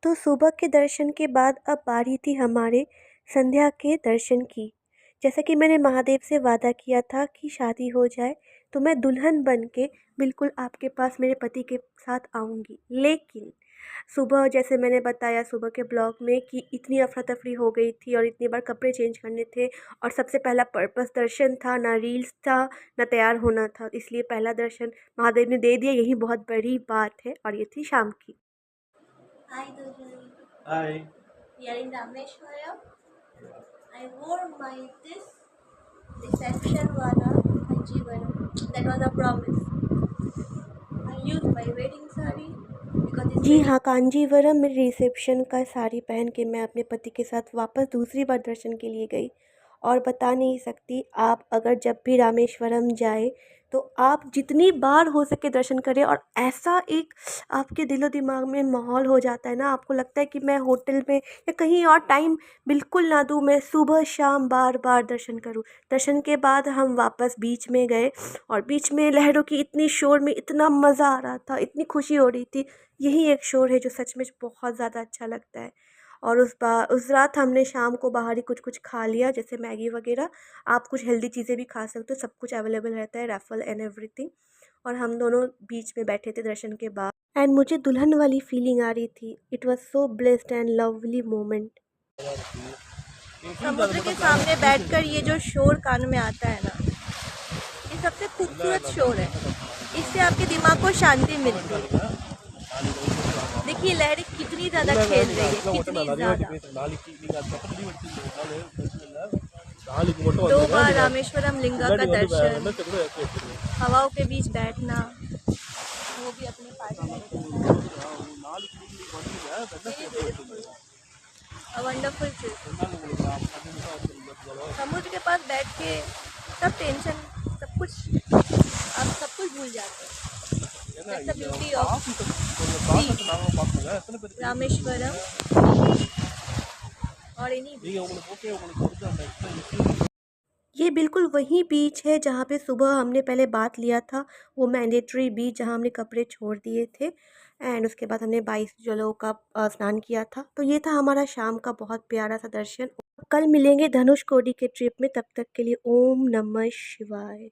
तो सुबह के दर्शन के बाद अब बारी थी हमारे संध्या के दर्शन की। जैसा कि मैंने महादेव से वादा किया था कि शादी हो जाए तो मैं दुल्हन बन के बिल्कुल आपके पास मेरे पति के साथ आऊँगी। लेकिन सुबह जैसे मैंने बताया सुबह के ब्लॉग में कि इतनी अफरा-तफरी हो गई थी और इतनी बार कपड़े चेंज करने थे और सबसे पहला पर्पस दर्शन था, ना रील्स था, ना तैयार होना था। इसलिए पहला दर्शन महादेव ने दे दिया, यही बहुत बड़ी बात है और ये थी शाम की। Hi Dujal, Hi. we are in Rameshwaram. I wore my this reception wala Kanjivaram. That was a promise. I used my wedding sari because it's ji very हाँ, कांजीवरम में रिसेप्शन का साड़ी पहन के मैं अपने पति के साथ वापस दूसरी बार दर्शन के लिए गई और बता नहीं सकती आप अगर जब भी रामेश्वरम जाए तो आप जितनी बार हो सके दर्शन करें और ऐसा एक आपके दिलो दिमाग में माहौल हो जाता है ना, आपको लगता है कि मैं होटल में या कहीं और टाइम बिल्कुल ना दूँ, मैं सुबह शाम बार बार दर्शन करूँ। दर्शन के बाद हम वापस बीच में गए और बीच में लहरों की इतनी शोर में इतना मज़ा आ रहा था, इतनी खुशी हो रही थी। यही एक शोर है जो सचमुच बहुत ज़्यादा अच्छा लगता है। और उस रात हमने शाम को बाहर ही कुछ-कुछ खा लिया जैसे मैगी वग़ैरह। आप कुछ हेल्दी चीज़ें भी खा सकते हो, सब कुछ अवेलेबल रहता है, रैफ़ल एंड एवरीथिंग। और हम दोनों बीच में बैठे थे दर्शन के बाद एंड मुझे दुल्हन वाली फीलिंग आ रही थी। It was so blessed and lovely moment. समुद्र के सामने बैठकर ये जो शोर कान में आता है ना, ये सबसे खूबसूरत शोर है। इससे आपके दिमाग को शांति मिलती है। देखिए लहरें कितनी ज़्यादा खेल रही है, कितनी ज़्यादा। 2 बार रामेश्वरम लिंगा का दर्शन, हवाओं के बीच बैठना, वो भी अपने पार्टनर के साथ। Wonderful trip. समुद्र के पास बैठ के सब टेंशन, सब कुछ, आप सब कुछ भूल जाते हैं। That's the beauty of sea, Rameswaram और एनी ये बिल्कुल वही बीच है जहाँ पे सुबह हमने पहले बात लिया था, वो मैंडेटरी बीच जहाँ हमने कपड़े छोड़ दिए थे एंड उसके बाद हमने 22 जलों का स्नान किया था। तो ये था हमारा शाम का बहुत प्यारा सा दर्शन। कल मिलेंगे धनुषकोडी के ट्रिप में, तब तक के लिए ओम नमः शिवाय।